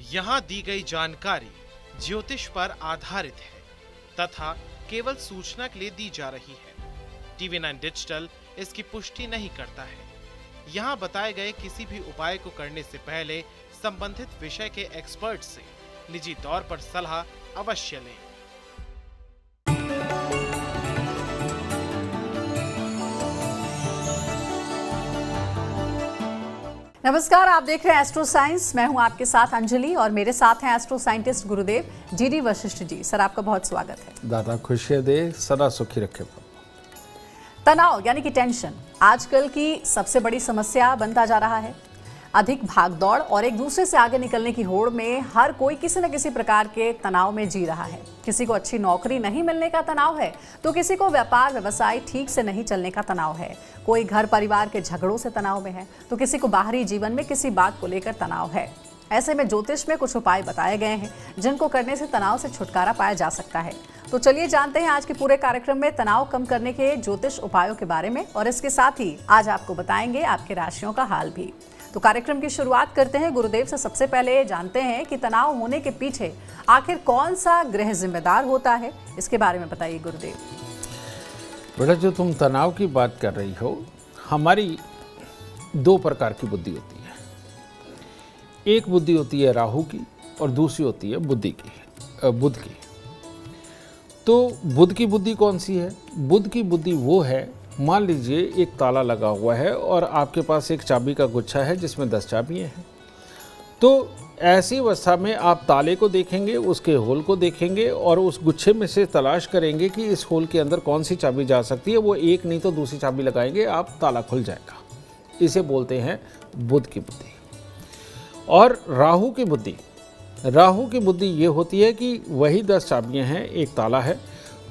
यहाँ दी गई जानकारी ज्योतिष पर आधारित है तथा केवल सूचना के लिए दी जा रही है। TV9 डिजिटल इसकी पुष्टि नहीं करता है। यहाँ बताए गए किसी भी उपाय को करने से पहले संबंधित विषय के एक्सपर्ट से निजी तौर पर सलाह अवश्य लें। नमस्कार, आप देख रहे हैं एस्ट्रो साइंस। मैं हूं आपके साथ अंजलि और मेरे साथ हैं एस्ट्रो साइंटिस्ट गुरुदेव GD वशिष्ठ जी। सर, आपका बहुत स्वागत है। दादा खुशियां दे, सदा सुखी रखे। तनाव यानी कि टेंशन आजकल की सबसे बड़ी समस्या बनता जा रहा है। अधिक भागदौड़ और एक दूसरे से आगे निकलने की होड़ में हर कोई किसी न किसी प्रकार के तनाव में जी रहा है। किसी को अच्छी नौकरी नहीं मिलने का तनाव है तो किसी को व्यापार व्यवसाय ठीक से नहीं चलने का तनाव है। कोई घर परिवार के झगड़ों से तनाव में है तो किसी को बाहरी जीवन में किसी बात को लेकर तनाव है। ऐसे में ज्योतिष में कुछ उपाय बताए गए हैं जिनको करने से तनाव से छुटकारा पाया जा सकता है। तो चलिए जानते हैं आज के पूरे कार्यक्रम में तनाव कम करने के ज्योतिष उपायों के बारे में, और इसके साथ ही आज आपको बताएंगे आपके राशियों का हाल भी। तो कार्यक्रम की शुरुआत करते हैं गुरुदेव से। सबसे पहले जानते हैं कि तनाव होने के पीछे आखिर कौन सा ग्रह जिम्मेदार होता है, इसके बारे में बताइए गुरुदेव। बेटा, जो तुम तनाव की बात कर रही हो, हमारी दो प्रकार की बुद्धि होती है। एक बुद्धि होती है राहु की और दूसरी होती है बुध की। तो बुध की बुद्धि कौन सी है? बुध की बुद्धि वो है, मान लीजिए एक ताला लगा हुआ है और आपके पास एक चाबी का गुच्छा है जिसमें 10 चाबियां हैं। तो ऐसी अवस्था में आप ताले को देखेंगे, उसके होल को देखेंगे और उस गुच्छे में से तलाश करेंगे कि इस होल के अंदर कौन सी चाबी जा सकती है। वो एक नहीं तो दूसरी चाबी लगाएंगे, आप ताला खुल जाएगा। इसे बोलते हैं बुध की बुद्धि। और राहु की बुद्धि ये होती है कि वही 10 चाबियां हैं, एक ताला है,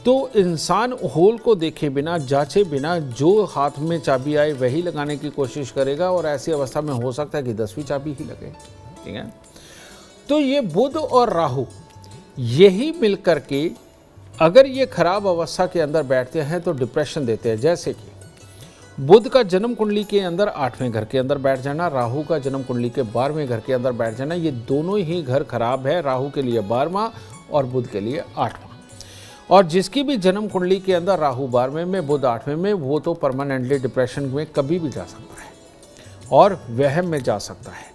तो इंसान होल को देखे बिना, जांचे बिना जो हाथ में चाबी आए वही लगाने की कोशिश करेगा और ऐसी अवस्था में हो सकता है कि 10वीं चाबी ही लगे। ठीक है। तो ये बुध और राहु यही मिलकर के अगर ये खराब अवस्था के अंदर बैठते हैं तो डिप्रेशन देते हैं। जैसे कि बुध का जन्म कुंडली के अंदर 8वें घर के अंदर बैठ जाना, राहु का जन्म कुंडली के 12वें घर के अंदर बैठ जाना, ये दोनों ही घर खराब है। राहु के लिए 12वां और बुध के लिए 8वां। और जिसकी भी जन्म कुंडली के अंदर राहु 12वें में, बुध 8वें में, वो तो परमानेंटली डिप्रेशन में कभी भी जा सकता है और वहम में जा सकता है,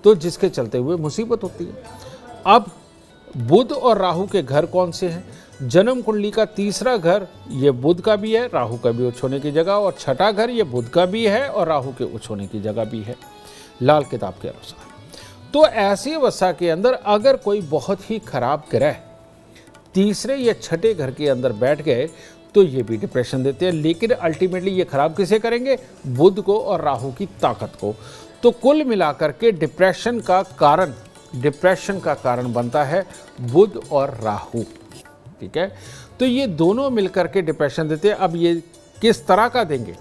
तो जिसके चलते हुए मुसीबत होती है। अब बुध और राहु के घर कौन से हैं? जन्म कुंडली का तीसरा घर ये बुध का भी है, राहु का भी उच्च होने की जगह, और छठा घर ये बुध का भी है और राहु के उच्च होने की जगह भी है, लाल किताब के अनुसार। तो ऐसी अवस्था के अंदर अगर कोई बहुत ही खराब ग्रह तीसरे या छठे घर के अंदर बैठ गए तो ये भी डिप्रेशन देते हैं। लेकिन अल्टीमेटली ये खराब किसे करेंगे? बुध को और राहु की ताकत को। तो कुल मिलाकर के डिप्रेशन का कारण बनता है बुध और राहु। ठीक है। तो ये दोनों मिलकर के डिप्रेशन देते हैं। अब ये किस तरह का देंगे?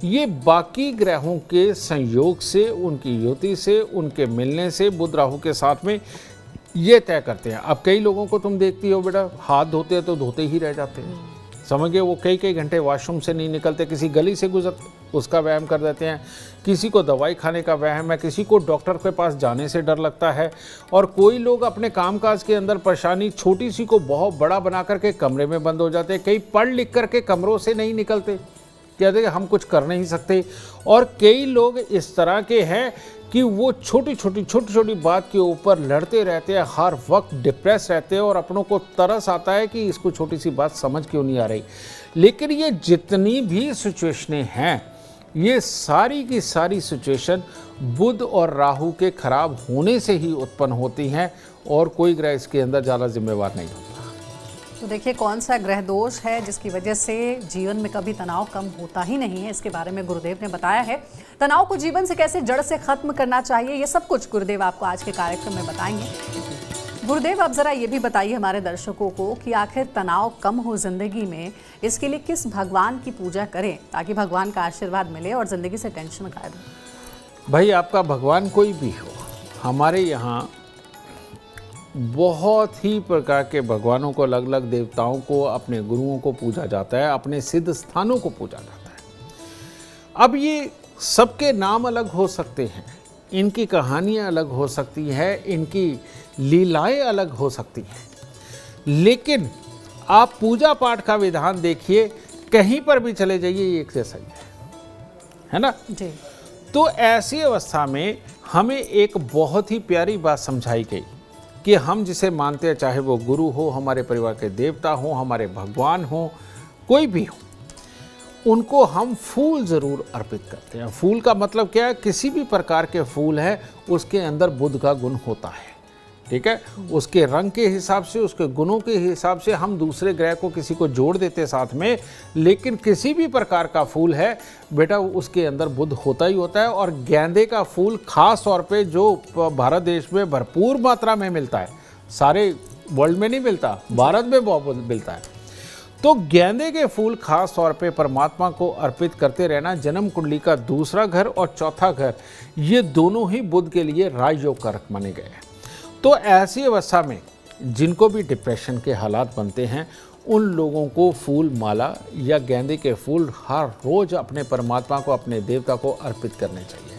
ये बाकी ग्रहों के संयोग से, उनकी युति से, उनके मिलने से, बुध राहु के साथ में ये तय करते हैं। अब कई लोगों को तुम देखती हो बेटा, हाथ धोते हैं तो धोते ही रह जाते हैं, समझिए वो कई घंटे वॉशरूम से नहीं निकलते, किसी गली से गुजरते उसका व्यायाम कर देते हैं, किसी को दवाई खाने का व्यायाम है, किसी को डॉक्टर के पास जाने से डर लगता है, और कोई लोग अपने कामकाज के अंदर परेशानी छोटी सी को बहुत बड़ा बना करके कमरे में बंद हो जाते हैं। कई पढ़ लिख करके कमरों से नहीं निकलते, कहते हैं हम कुछ कर नहीं सकते। और कई लोग इस तरह के हैं कि वो छोटी छोटी बात के ऊपर लड़ते रहते हैं, हर वक्त डिप्रेस रहते हैं और अपनों को तरस आता है कि इसको छोटी सी बात समझ क्यों नहीं आ रही। लेकिन ये जितनी भी सिचुएशनें हैं, ये सारी की सारी सिचुएशन बुध और राहु के खराब होने से ही उत्पन्न होती हैं और कोई ग्रह इसके अंदर ज़्यादा जिम्मेवार नहीं होता। तो देखिए कौन सा ग्रह दोष है जिसकी वजह से जीवन में कभी तनाव कम होता ही नहीं है, इसके बारे में गुरुदेव ने बताया है। तनाव को जीवन से कैसे जड़ से खत्म करना चाहिए, ये सब कुछ गुरुदेव आपको आज के कार्यक्रम में बताएंगे। गुरुदेव, अब जरा ये भी बताइए हमारे दर्शकों को कि आखिर तनाव कम हो जिंदगी में, इसके लिए किस भगवान की पूजा करें ताकि भगवान का आशीर्वाद मिले और जिंदगी से टेंशन गायब हो। भाई आपका भगवान कोई भी हो, हमारे यहाँ बहुत ही प्रकार के भगवानों को, अलग अलग देवताओं को, अपने गुरुओं को पूजा जाता है, अपने सिद्ध स्थानों को पूजा जाता है। अब ये सबके नाम अलग हो सकते हैं, इनकी कहानियाँ अलग हो सकती हैं, इनकी लीलाएं अलग हो सकती हैं, लेकिन आप पूजा पाठ का विधान देखिए, कहीं पर भी चले जाइए ये एक जैसा ही है ना। जी। तो ऐसी अवस्था में हमें एक बहुत ही प्यारी बात समझाई गई कि हम जिसे मानते हैं, चाहे वो गुरु हो, हमारे परिवार के देवता हो, हमारे भगवान हो, कोई भी हो, उनको हम फूल ज़रूर अर्पित करते हैं। फूल का मतलब क्या है? किसी भी प्रकार के फूल है उसके अंदर बुध का गुण होता है, ठीक है। उसके रंग के हिसाब से, उसके गुणों के हिसाब से हम दूसरे ग्रह को किसी को जोड़ देते साथ में, लेकिन किसी भी प्रकार का फूल है बेटा उसके अंदर बुध होता ही होता है। और गेंदे का फूल खास तौर पे जो भारत देश में भरपूर मात्रा में मिलता है, सारे वर्ल्ड में नहीं मिलता, भारत में बहुत मिलता है। तो गेंदे के फूल खास तौर पे परमात्मा को अर्पित करते रहना। जन्म कुंडली का दूसरा घर और चौथा घर, ये दोनों ही बुध के लिए राजयोग कारक माने गए हैं। तो ऐसी अवस्था में जिनको भी डिप्रेशन के हालात बनते हैं, उन लोगों को फूल माला या गेंदे के फूल हर रोज अपने परमात्मा को, अपने देवता को अर्पित करने चाहिए।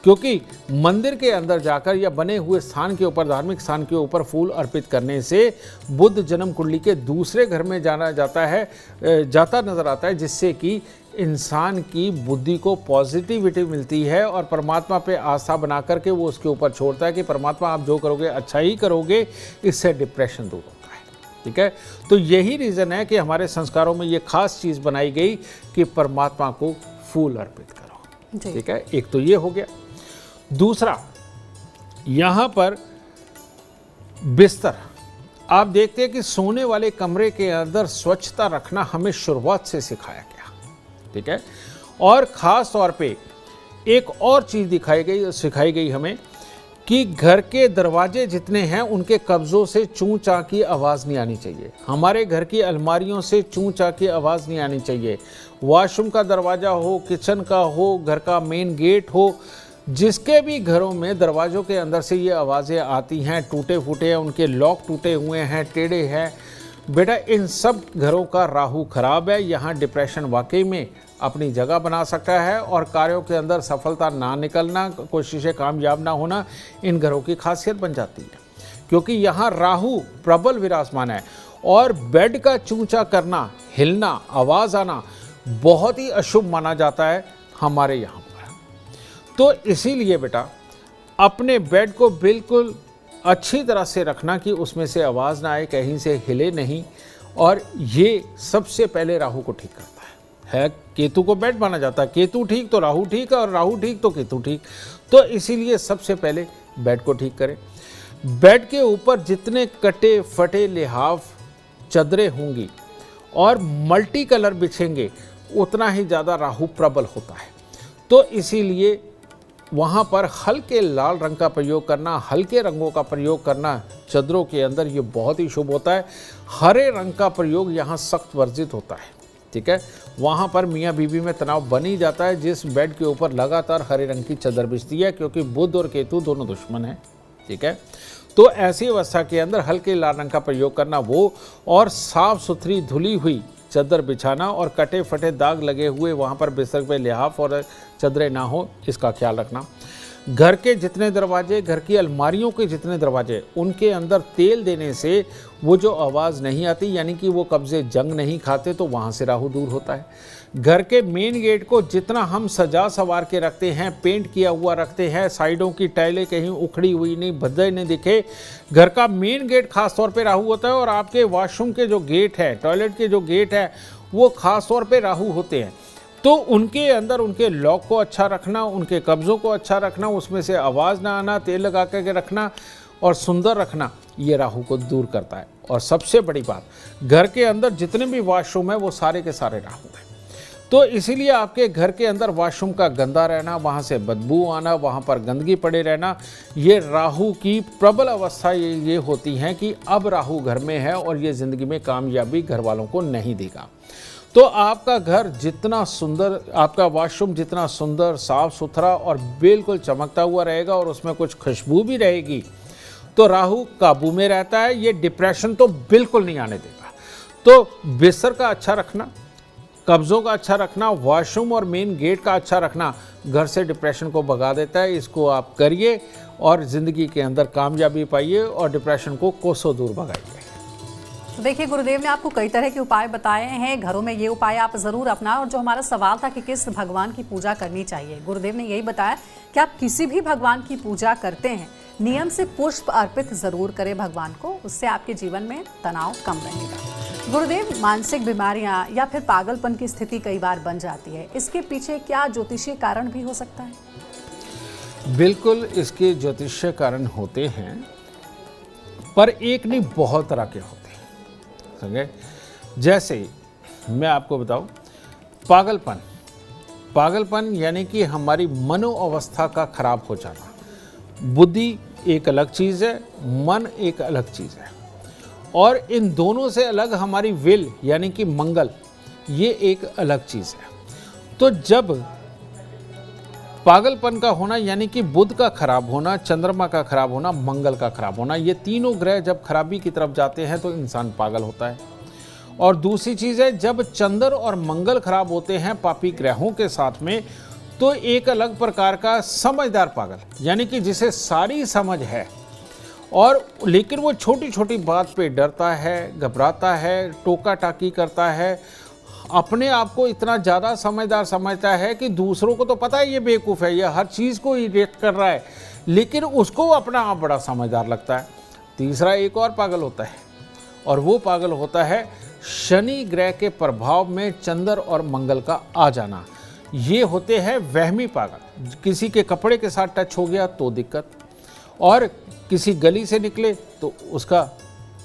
क्योंकि मंदिर के अंदर जाकर या बने हुए स्थान के ऊपर, धार्मिक स्थान के ऊपर फूल अर्पित करने से बुध जन्म कुंडली के दूसरे घर में जाता नजर आता है, जिससे कि इंसान की बुद्धि को पॉजिटिविटी मिलती है और परमात्मा पे आस्था बना करके वो उसके ऊपर छोड़ता है कि परमात्मा आप जो करोगे अच्छा ही करोगे, इससे डिप्रेशन दूर होता है, ठीक है। तो यही रीज़न है कि हमारे संस्कारों में ये खास चीज़ बनाई गई कि परमात्मा को फूल अर्पित करो, ठीक है। एक तो ये हो गया। दूसरा, यहाँ पर बिस्तर, आप देखते हैं कि सोने वाले कमरे के अंदर स्वच्छता रखना हमें शुरुआत से सिखाया गया, ठीक है। और ख़ास तौर पे एक और चीज़ सिखाई गई हमें कि घर के दरवाजे जितने हैं उनके कब्ज़ों से चूं चां की आवाज़ नहीं आनी चाहिए। हमारे घर की अलमारियों से चूं चां की आवाज़ नहीं आनी चाहिए। वॉशरूम का दरवाज़ा हो, किचन का हो, घर का मेन गेट हो, जिसके भी घरों में दरवाज़ों के अंदर से ये आवाज़ें आती हैं, टूटे फूटे हैं, उनके लॉक टूटे हुए हैं, टेढ़े हैं, बेटा इन सब घरों का राहु खराब है। यहाँ डिप्रेशन वाकई में अपनी जगह बना सकता है और कार्यों के अंदर सफलता ना निकलना, कोशिशें कामयाब ना होना इन घरों की खासियत बन जाती है। क्योंकि यहाँ राहु प्रबल विराजमान है और बेड का चूंचा करना, हिलना, आवाज़ आना बहुत ही अशुभ माना जाता है हमारे यहाँ पर। तो इसीलिए बेटा अपने बेड को बिल्कुल अच्छी तरह से रखना कि उसमें से आवाज़ ना आए, कहीं से हिले नहीं, और ये सबसे पहले राहु को ठीक करता है। केतु को बेड माना जाता है, केतु ठीक तो राहु ठीक और राहु ठीक तो केतु ठीक। तो इसीलिए सबसे पहले बेड को ठीक करें। बेड के ऊपर जितने कटे फटे लिहाफ चादरें होंगी और मल्टी कलर बिछेंगे उतना ही ज़्यादा राहु प्रबल होता है। तो इसीलिए वहाँ पर हल्के लाल रंग का प्रयोग करना, हल्के रंगों का प्रयोग करना चादरों के अंदर, ये बहुत ही शुभ होता है। हरे रंग का प्रयोग यहाँ सख्त वर्जित होता है, ठीक है। वहाँ पर मियाँ बीवी में तनाव बन ही जाता है जिस बेड के ऊपर लगातार हरे रंग की चादर बिछती है, क्योंकि बुध और केतु दोनों दुश्मन हैं, ठीक है। तो ऐसी अवस्था के अंदर हल्के लाल रंग का प्रयोग करना वो, और साफ सुथरी धुली हुई चादर बिछाना और कटे फटे दाग लगे हुए वहाँ पर बिस्तर पे लिहाफ और चादरें ना हो, इसका ख्याल रखना। घर के जितने दरवाजे, घर की अलमारियों के जितने दरवाजे, उनके अंदर तेल देने से वो जो आवाज़ नहीं आती, यानी कि वो कब्जे जंग नहीं खाते, तो वहाँ से राहु दूर होता है। घर के मेन गेट को जितना हम सजा सवार के रखते हैं, पेंट किया हुआ रखते हैं, साइडों की टाइलें कहीं उखड़ी हुई नहीं, भद्दे नहीं दिखे, घर का मेन गेट खास तौर पे राहु होता है। और आपके वॉशरूम के जो गेट है, टॉयलेट के जो गेट है, वो खास तौर पे राहु होते हैं। तो उनके अंदर उनके लॉक को अच्छा रखना, उनके कब्ज़ों को अच्छा रखना, उसमें से आवाज़ ना आना, तेल लगा करके रखना और सुंदर रखना, ये राहु को दूर करता है। और सबसे बड़ी बात, घर के अंदर जितने भी वॉशरूम है वो सारे के सारे राहु हैं। तो इसीलिए आपके घर के अंदर वॉशरूम का गंदा रहना, वहाँ से बदबू आना, वहाँ पर गंदगी पड़े रहना, ये राहु की प्रबल अवस्था ये होती हैं कि अब राहु घर में है और ये ज़िंदगी में कामयाबी घर वालों को नहीं देगा। तो आपका घर जितना सुंदर, आपका वॉशरूम जितना सुंदर, साफ सुथरा और बिल्कुल चमकता हुआ रहेगा और उसमें कुछ खुशबू भी रहेगी, तो राहु काबू में रहता है, ये डिप्रेशन तो बिल्कुल नहीं आने देगा। तो बिस्तर का अच्छा रखना, कब्ज़ों का अच्छा रखना, वॉशरूम और मेन गेट का अच्छा रखना घर से डिप्रेशन को भगा देता है। इसको आप करिए और ज़िंदगी के अंदर कामयाबी पाइए और डिप्रेशन को कोसों दूर भगाइए। तो देखिए, गुरुदेव ने आपको कई तरह के उपाय बताए हैं। घरों में ये उपाय आप ज़रूर अपनाएं। और जो हमारा सवाल था कि किस भगवान की पूजा करनी चाहिए, गुरुदेव ने यही बताया कि आप किसी भी भगवान की पूजा करते हैं, नियम से पुष्प अर्पित ज़रूर करें भगवान को, उससे आपके जीवन में तनाव कम रहेगा। गुरुदेव, मानसिक बीमारियां या फिर पागलपन की स्थिति कई बार बन जाती है, इसके पीछे क्या ज्योतिषीय कारण भी हो सकता है? बिल्कुल, इसके ज्योतिषीय कारण होते हैं, पर एक नहीं बहुत तरह के होते हैं, समझे। जैसे मैं आपको बताऊं, पागलपन यानी कि हमारी मनोअवस्था का खराब हो जाना। बुद्धि एक अलग चीज़ है, मन एक अलग चीज़ है, और इन दोनों से अलग हमारी विल यानी कि मंगल, ये एक अलग चीज़ है। तो जब पागलपन का होना यानी कि बुध का खराब होना, चंद्रमा का खराब होना, मंगल का खराब होना, ये तीनों ग्रह जब खराबी की तरफ जाते हैं तो इंसान पागल होता है। और दूसरी चीज़ है, जब चंद्र और मंगल खराब होते हैं पापी ग्रहों के साथ में, तो एक अलग प्रकार का समझदार पागल, यानी कि जिसे सारी समझ है और लेकिन वो छोटी छोटी बात पे डरता है, घबराता है, टोका टाकी करता है, अपने आप को इतना ज़्यादा समझदार समझता है कि दूसरों को तो पता है ये बेवकूफ़ है, ये हर चीज़ को ही रिएक्ट कर रहा है, लेकिन उसको अपना आप बड़ा समझदार लगता है। तीसरा एक और पागल होता है, और वो पागल होता है शनि ग्रह के प्रभाव में चंद्र और मंगल का आ जाना। ये होते हैं वहमी पागल। किसी के कपड़े के साथ टच हो गया तो दिक्कत, और किसी गली से निकले तो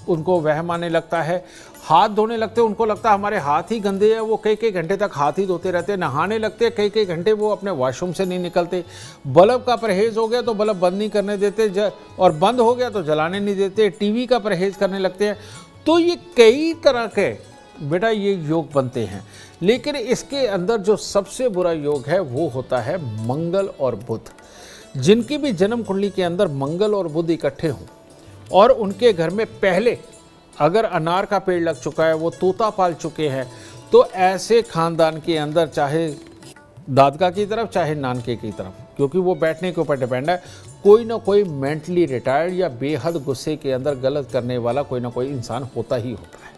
उनको वहम आने लगता है। हाथ धोने लगते हैं, उनको लगता है हमारे हाथ ही गंदे हैं, वो कई कई घंटे तक हाथ ही धोते रहते हैं। नहाने लगते हैं, कई कई घंटे वो अपने वॉशरूम से नहीं निकलते। बल्ब का परहेज हो गया तो बल्ब बंद नहीं करने देते, और बंद हो गया तो जलाने नहीं देते। टीवी का परहेज करने लगते हैं। तो ये कई तरह के बेटा ये योग बनते हैं, लेकिन इसके अंदर जो सबसे बुरा योग है वो होता है मंगल और बुध। जिनकी भी जन्म कुंडली के अंदर मंगल और बुध इकट्ठे हों और उनके घर में पहले अगर अनार का पेड़ लग चुका है, वो तोता पाल चुके हैं, तो ऐसे खानदान के अंदर चाहे दादका की तरफ चाहे नानके की तरफ, क्योंकि वो बैठने के ऊपर डिपेंड है, कोई ना कोई मेंटली रिटायर्ड या बेहद गुस्से के अंदर गलत करने वाला कोई ना कोई इंसान होता ही होता है।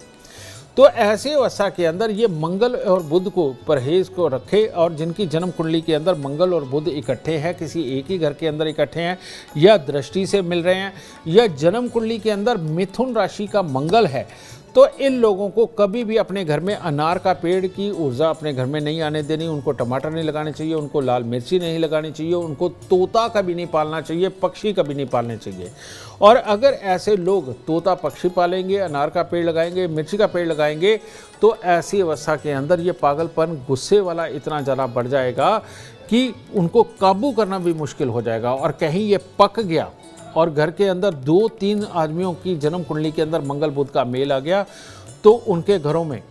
तो ऐसे अवस्था के अंदर ये मंगल और बुध को परहेज को रखे, और जिनकी जन्म कुंडली के अंदर मंगल और बुध इकट्ठे हैं, किसी एक ही घर के अंदर इकट्ठे हैं, या दृष्टि से मिल रहे हैं, या जन्म कुंडली के अंदर मिथुन राशि का मंगल है, तो इन लोगों को कभी भी अपने घर में अनार का पेड़ की ऊर्जा अपने घर में नहीं आने देनी। उनको टमाटर नहीं लगाने चाहिए, उनको लाल मिर्ची नहीं लगानी चाहिए, उनको तोता कभी नहीं पालना चाहिए, पक्षी कभी नहीं पालने चाहिए। और अगर ऐसे लोग तोता पक्षी पालेंगे, अनार का पेड़ लगाएंगे, मिर्ची का पेड़ लगाएंगे, तो ऐसी अवस्था के अंदर ये पागलपन गुस्से वाला इतना ज़्यादा बढ़ जाएगा कि उनको काबू करना भी मुश्किल हो जाएगा। और कहीं ये पक गया और घर के अंदर 2-3 आदमियों की जन्म कुंडली के अंदर मंगल बुध का मेल आ गया, तो उनके घरों में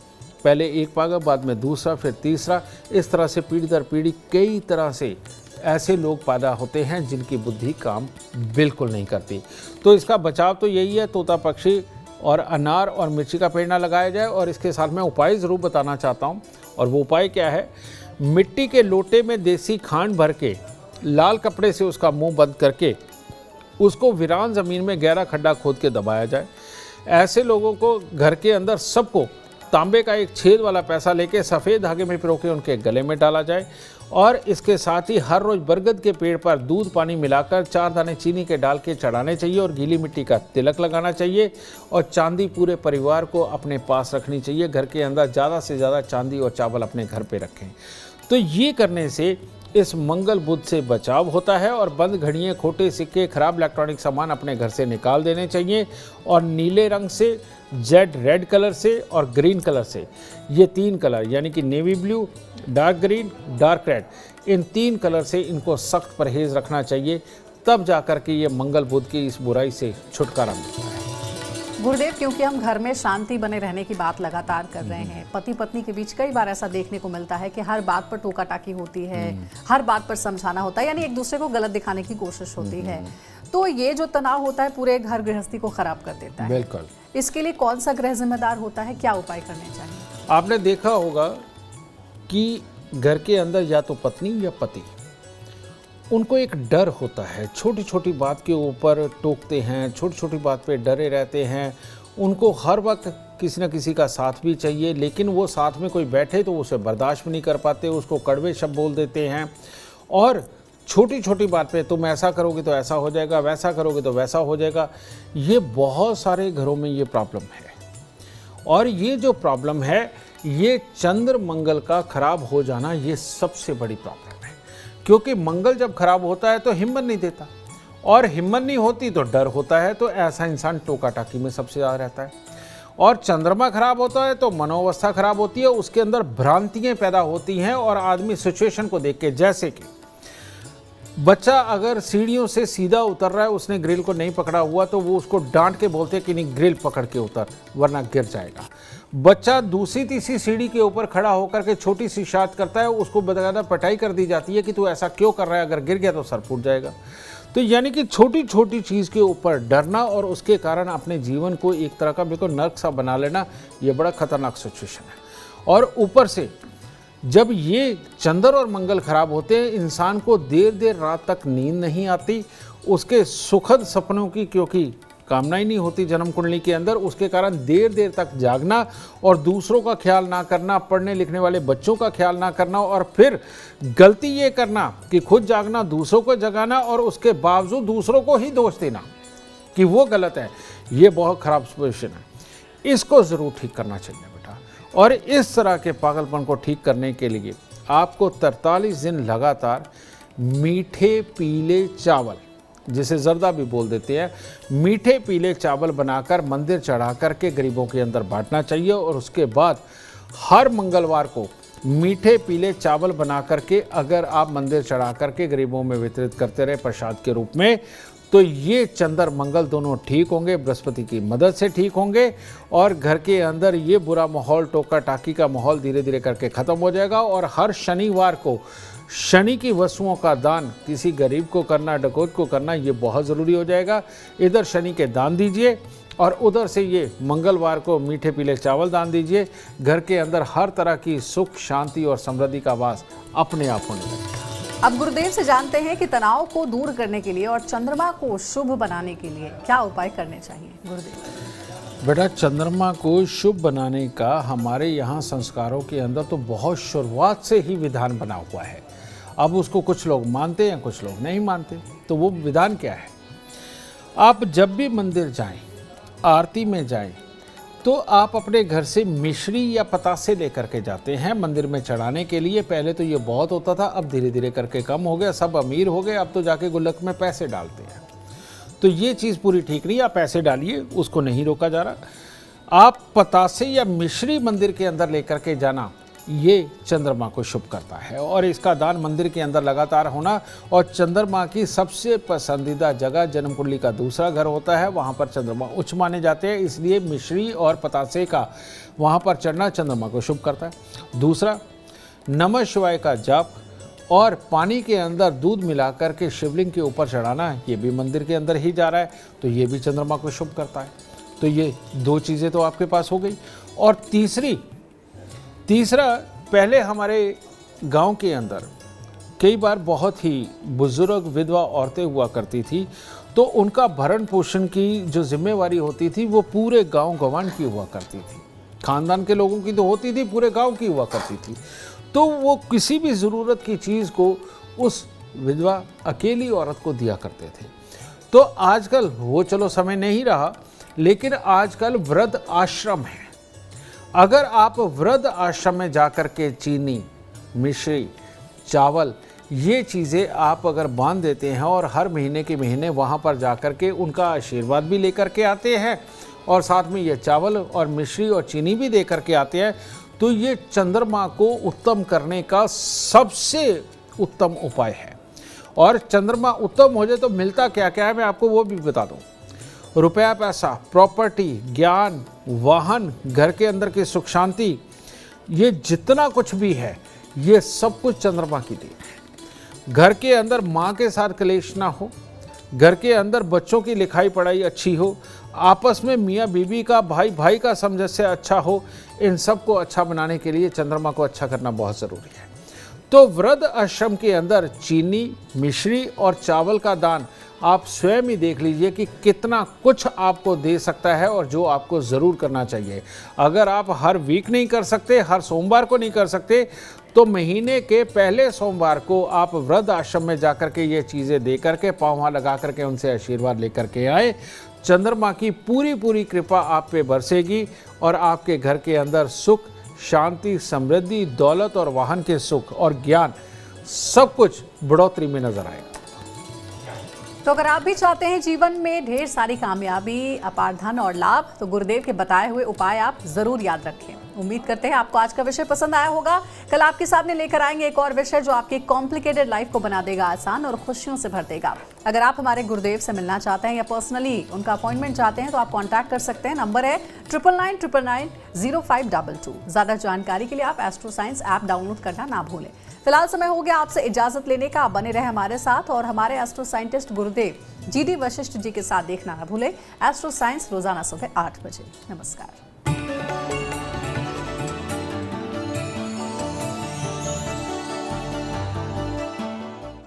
पहले एक पागल, बाद में दूसरा, फिर तीसरा, इस तरह से पीढ़ी दर पीढ़ी कई तरह से ऐसे लोग पैदा होते हैं जिनकी बुद्धि काम बिल्कुल नहीं करती। तो इसका बचाव तो यही है, तोता पक्षी और अनार और मिर्ची का पेड़ ना लगाया जाए। और इसके साथ मैं उपाय ज़रूर बताना चाहता हूँ, और वो उपाय क्या है, मिट्टी के लोटे में देसी खांड भर के लाल कपड़े से उसका मुंह बंद करके उसको वीरान ज़मीन में गहरा खड्डा खोद के दबाया जाए। ऐसे लोगों को घर के अंदर सबको तांबे का एक छेद वाला पैसा लेके सफ़ेद धागे में पिरो के उनके गले में डाला जाए। और इसके साथ ही हर रोज़ बरगद के पेड़ पर दूध पानी मिलाकर 4 दाने चीनी के डाल के चढ़ाने चाहिए, और गीली मिट्टी का तिलक लगाना चाहिए, और चांदी पूरे परिवार को अपने पास रखनी चाहिए। घर के अंदर ज़्यादा से ज़्यादा चांदी और चावल अपने घर पे रखें। तो ये करने से इस मंगल बुध से बचाव होता है, और बंद घड़ियाँ, खोटे सिक्के, खराब इलेक्ट्रॉनिक सामान अपने घर से निकाल देने चाहिए। और नीले रंग से, जेड रेड कलर से और ग्रीन कलर से, ये 3 कलर यानी कि navy blue, dark green, dark red, इन 3 कलर से इनको सख्त परहेज रखना चाहिए। तब जाकर के ये मंगल बुध की इस बुराई से छुटकारा मिलता है। गुरुदेव, क्योंकि हम घर में शांति बने रहने की बात लगातार कर रहे हैं, पति पत्नी के बीच कई बार ऐसा देखने को मिलता है कि हर बात पर टोका टाकी होती है, हर बात पर समझाना होता है, यानी एक दूसरे को गलत दिखाने की कोशिश होती है, तो ये जो तनाव होता है पूरे घर गृहस्थी को खराब कर देता है। बिल्कुल। इसके लिए कौन सा ग्रह जिम्मेदार होता है, क्या उपाय करने चाहिए? आपने देखा होगा कि घर के अंदर या तो पत्नी या पति उनको एक डर होता है, छोटी छोटी बात के ऊपर टोकते हैं, छोटी छोटी बात पे डरे रहते हैं। उनको हर वक्त किसी न किसी का साथ भी चाहिए, लेकिन वो साथ में कोई बैठे तो उसे बर्दाश्त भी नहीं कर पाते, उसको कड़वे शब्द बोल देते हैं। और छोटी छोटी बात पे तुम ऐसा करोगे तो ऐसा हो जाएगा, वैसा करोगे तो वैसा हो जाएगा। ये बहुत सारे घरों में ये प्रॉब्लम है। और ये जो प्रॉब्लम है, ये चंद्र मंगल का खराब हो जाना, ये सबसे बड़ी प्रॉब्लम है। क्योंकि मंगल जब खराब होता है तो हिम्मत नहीं देता, और हिम्मत नहीं होती तो डर होता है, तो ऐसा इंसान टोका टाकी में सबसे ज़्यादा रहता है। और चंद्रमा खराब होता है तो मनोवस्था खराब होती है, उसके अंदर भ्रांतियाँ पैदा होती हैं। और आदमी सिचुएशन को देख के, जैसे कि बच्चा अगर सीढ़ियों से सीधा उतर रहा है, उसने ग्रिल को नहीं पकड़ा हुआ, तो वो उसको डांट के बोलते हैं कि नहीं ग्रिल पकड़ के उतर वरना गिर जाएगा। बच्चा दूसरी तीसरी सीढ़ी के ऊपर खड़ा होकर के छोटी सी शरारत करता है, उसको बकायदा पिटाई कर दी जाती है कि तू ऐसा क्यों कर रहा है, अगर गिर गया तो सर फूट जाएगा। तो यानी कि छोटी छोटी चीज़ के ऊपर डरना और उसके कारण अपने जीवन को एक तरह का बिल्कुल नर्क सा बना लेना, ये बड़ा खतरनाक सिचुएशन है। और ऊपर से जब ये चंद्र और मंगल खराब होते हैं, इंसान को देर देर रात तक नींद नहीं आती, उसके सुखद सपनों की क्योंकि कामना ही नहीं होती जन्म कुंडली के अंदर, उसके कारण देर देर तक जागना और दूसरों का ख्याल ना करना, पढ़ने लिखने वाले बच्चों का ख्याल ना करना, और फिर गलती ये करना कि खुद जागना, दूसरों को जगाना, और उसके बावजूद दूसरों को ही दोष देना कि वो गलत है। ये बहुत ख़राब सिचुएशन है, इसको ज़रूर ठीक करना चाहिए बेटा। और इस तरह के पागलपन को ठीक करने के लिए आपको 43 दिन लगातार मीठे पीले चावल, जिसे जर्दा भी बोल देते हैं, मीठे पीले चावल बनाकर मंदिर चढ़ा करके गरीबों के अंदर बांटना चाहिए। और उसके बाद हर मंगलवार को मीठे पीले चावल बना करके अगर आप मंदिर चढ़ा करके गरीबों में वितरित करते रहे प्रसाद के रूप में, तो ये चंद्र मंगल दोनों ठीक होंगे, बृहस्पति की मदद से ठीक होंगे, और घर के अंदर ये बुरा माहौल, टोका टाकी का माहौल धीरे धीरे करके ख़त्म हो जाएगा। और हर शनिवार को शनि की वस्तुओं का दान किसी गरीब को करना, डकैत को करना, ये बहुत ज़रूरी हो जाएगा। इधर शनि के दान दीजिए और उधर से ये मंगलवार को मीठे पीले चावल दान दीजिए। घर के अंदर हर तरह की सुख, शांति और समृद्धि का वास अपने आप होने लगेगा। अब गुरुदेव से जानते हैं कि तनाव को दूर करने के लिए और चंद्रमा को शुभ बनाने के लिए क्या उपाय करने चाहिए गुरुदेव? बेटा, चंद्रमा को शुभ बनाने का हमारे यहाँ संस्कारों के अंदर तो बहुत शुरुआत से ही विधान बना हुआ है। अब उसको कुछ लोग मानते हैं, कुछ लोग नहीं मानते। तो वो विधान क्या है? आप जब भी मंदिर जाएं, आरती में जाएं, तो आप अपने घर से मिश्री या पतासे लेकर के जाते हैं मंदिर में चढ़ाने के लिए। पहले तो ये बहुत होता था, अब धीरे धीरे करके कम हो गया, सब अमीर हो गए, अब तो जाके गुल्लक में पैसे डालते हैं। तो ये चीज़ पूरी ठीक नहीं, आप पैसे डालिए, उसको नहीं रोका जा रहा। आप पतासे या मिश्री मंदिर के अंदर लेकर के जाना, ये चंद्रमा को शुभ करता है। और इसका दान मंदिर के अंदर लगातार होना, और चंद्रमा की सबसे पसंदीदा जगह जन्म कुंडली का दूसरा घर होता है, वहाँ पर चंद्रमा उच्च माने जाते हैं, इसलिए मिश्री और पतासे का वहाँ पर चढ़ना चंद्रमा को शुभ करता है। दूसरा, नमः शिवाय का जाप और पानी के अंदर दूध मिलाकर के शिवलिंग के ऊपर चढ़ाना, ये भी मंदिर के अंदर ही जा रहा है, तो ये भी चंद्रमा को शुभ करता है। तो ये दो चीज़ें तो आपके पास हो गई। और तीसरा, पहले हमारे गांव के अंदर कई बार बहुत ही बुजुर्ग विधवा औरतें हुआ करती थी, तो उनका भरण पोषण की जो जिम्मेवारी होती थी वो पूरे गांव गंवान की हुआ करती थी। खानदान के लोगों की तो होती थी, पूरे गांव की हुआ करती थी। तो वो किसी भी ज़रूरत की चीज़ को उस विधवा अकेली औरत को दिया करते थे। तो आजकल वो चलो समय नहीं रहा, लेकिन आजकल वृद्ध आश्रम है। अगर आप वृद्ध आश्रम में जाकर के चीनी, मिश्री, चावल, ये चीज़ें आप अगर बांध देते हैं और हर महीने के महीने वहाँ पर जाकर के उनका आशीर्वाद भी लेकर के आते हैं, और साथ में ये चावल और मिश्री और चीनी भी दे करके आते हैं, तो ये चंद्रमा को उत्तम करने का सबसे उत्तम उपाय है। और चंद्रमा उत्तम हो जाए तो मिलता क्या क्या है, मैं आपको वो भी बता दूँ। रुपया, पैसा, प्रॉपर्टी, ज्ञान, वाहन, घर के अंदर की सुख शांति, ये जितना कुछ भी है, ये सब कुछ चंद्रमा की देन है। घर के अंदर माँ के साथ क्लेश ना हो, घर के अंदर बच्चों की लिखाई पढ़ाई अच्छी हो, आपस में मियाँ बीबी का, भाई भाई का सामंजस्य अच्छा हो, इन सब को अच्छा बनाने के लिए चंद्रमा को अच्छा करना बहुत ज़रूरी है। तो वृद्ध आश्रम के अंदर चीनी, मिश्री और चावल का दान आप स्वयं ही देख लीजिए कि कितना कुछ आपको दे सकता है और जो आपको ज़रूर करना चाहिए। अगर आप हर वीक नहीं कर सकते, हर सोमवार को नहीं कर सकते, तो महीने के पहले सोमवार को आप वृद्ध आश्रम में जाकर के ये चीज़ें दे करके, पाँव लगा करके उनसे आशीर्वाद लेकर के आए। चंद्रमा की पूरी कृपा आप पे बरसेगी और आपके घर के अंदर सुख, शांति, समृद्धि, दौलत और वाहन के सुख और ज्ञान सब कुछ बढ़ोतरी में नजर आएगा। तो अगर आप भी चाहते हैं जीवन में ढेर सारी कामयाबी, अपार धन और लाभ, तो गुरुदेव के बताए हुए उपाय आप जरूर याद रखें। उम्मीद करते हैं आपको आज का विषय पसंद आया होगा। कल आपके सामने लेकर आएंगे एक और विषय जो आपकी कॉम्प्लिकेटेड लाइफ को बना देगा आसान और खुशियों से भर देगा। अगर आप हमारे गुरुदेव से मिलना चाहते हैं या पर्सनली उनका अपॉइंटमेंट चाहते हैं तो आप कॉन्टैक्ट कर सकते हैं। नंबर है 9999990522। ज्यादा जानकारी के लिए आप एस्ट्रो साइंस ऐप डाउनलोड करना ना भूलें। फिलहाल समय हो गया आपसे इजाजत लेने का। बने रहे हमारे साथ और हमारे एस्ट्रो साइंटिस्ट गुरुदेव GD वशिष्ठ जी के साथ देखना ना भूलें। एस्ट्रो साइंस रोजाना सुबह 8 बजे। नमस्कार।